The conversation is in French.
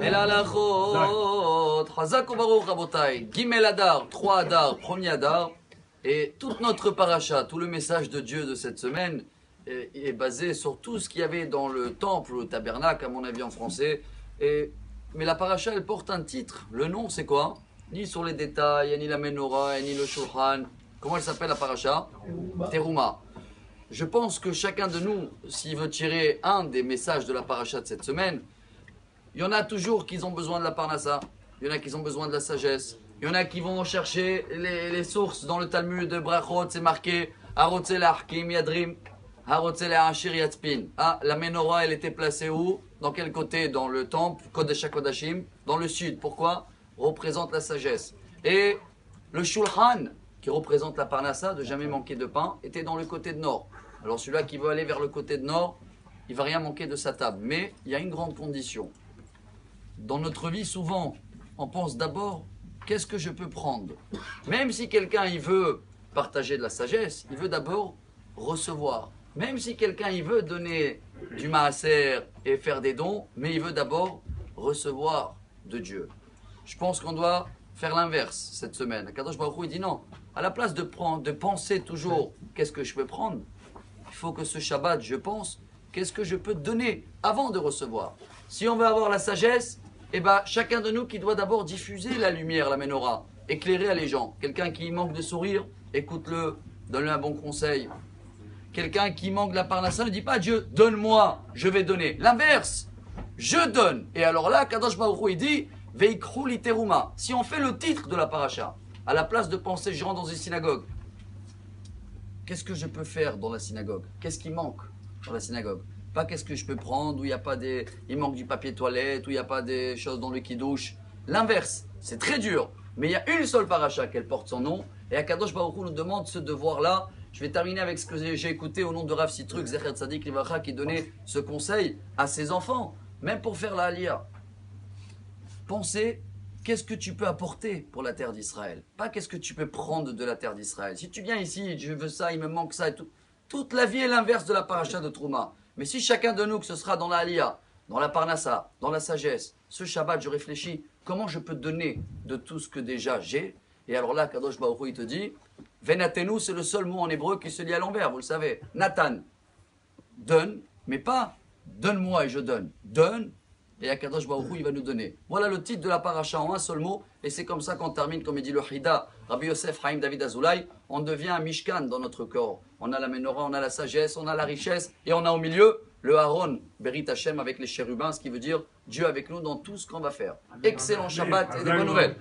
Et la halachot. Chazak ubaruch rabotai. Gimel Adar, 3 Adar, 1er Adar. Et toute notre paracha, tout le message de Dieu de cette semaine est basé sur tout ce qu'il y avait dans le temple, le tabernacle, à mon avis en français. Mais la paracha, elle porte un titre. Le nom, c'est quoi? Ni sur les détails, ni la menorah, ni le shulchan. Comment elle s'appelle la paracha? Teruma. Je pense que chacun de nous, s'il veut tirer un des messages de la paracha de cette semaine, il y en a toujours qui ont besoin de la parnassa, il y en a qui ont besoin de la sagesse, il y en a qui vont chercher les sources dans le Talmud de Brachot, c'est marqué Harotze le'achkim yadrim, Harotze le'achir yatspin. Ah, la menorah, elle était placée où? Dans quel côté? Dans le temple, Kodesh HaKodashim, dans le sud. Pourquoi? Représente la sagesse. Et le shulchan, qui représente la parnassa, de jamais manquer de pain, était dans le côté de nord. Alors celui-là qui veut aller vers le côté de nord, il ne va rien manquer de sa table. Mais il y a une grande condition. Dans notre vie, souvent, on pense d'abord, qu'est-ce que je peux prendre? Même si quelqu'un il veut partager de la sagesse, il veut d'abord recevoir. Même si quelqu'un il veut donner du maaser et faire des dons, mais il veut d'abord recevoir de Dieu. Je pense qu'on doit faire l'inverse cette semaine. Kadosh Baruch Hu, il dit non. À la place de penser toujours qu'est-ce que je peux prendre, il faut que ce Shabbat, je pense, qu'est-ce que je peux donner avant de recevoir. Si on veut avoir la sagesse, eh ben, chacun de nous qui doit d'abord diffuser la lumière, la menorah, éclairer les gens. Quelqu'un qui manque de sourire, écoute-le, donne-lui un bon conseil. Quelqu'un qui manque de la parnassa, ne dit pas à Dieu, donne-moi, je vais donner. L'inverse, je donne. Et alors là, Kadosh Baruch Hu, il dit, Veikru literuma. Si on fait le titre de la paracha, à la place de penser, je rentre dans une synagogue, qu'est-ce que je peux faire dans la synagogue? Qu'est-ce qui manque dans la synagogue? Pas qu'est-ce que je peux prendre, où il y a pas il manque du papier toilette, où il n'y a pas des choses dans le kidouche. L'inverse, c'est très dur. Mais il y a une seule paracha qu'elle porte son nom. Et Akadosh Baruch Hu nous demande ce devoir-là. Je vais terminer avec ce que j'ai écouté au nom de Rav Sitruk, Zecher Tzadik Livracha, qui donnait ce conseil à ses enfants, même pour faire la aliyah. Pensez, qu'est-ce que tu peux apporter pour la terre d'Israël? Pas qu'est-ce que tu peux prendre de la terre d'Israël. Si tu viens ici, je veux ça, il me manque ça et tout. Toute la vie est l'inverse de la paracha de Trouma. Mais si chacun de nous, que ce sera dans la aliyah, dans la parnassa, dans la sagesse, ce Shabbat, je réfléchis, comment je peux donner de tout ce que déjà j'ai? Et alors là, Kadosh Baruch Hu, il te dit, Venatenu, c'est le seul mot en hébreu qui se lit à l'envers, vous le savez. Nathan, donne, mais pas donne-moi et je donne. Donne, et Akadosh Baruch Hu, il va nous donner. Voilà le titre de la paracha en un seul mot, et c'est comme ça qu'on termine, comme il dit le Hida, Rabbi Yosef Chaim David Azoulay, on devient un Mishkan dans notre corps. On a la menorah, on a la sagesse, on a la richesse, et on a au milieu le Haron, Berit Hashem avec les chérubins, ce qui veut dire Dieu avec nous dans tout ce qu'on va faire. Excellent Shabbat et de bonnes nouvelles.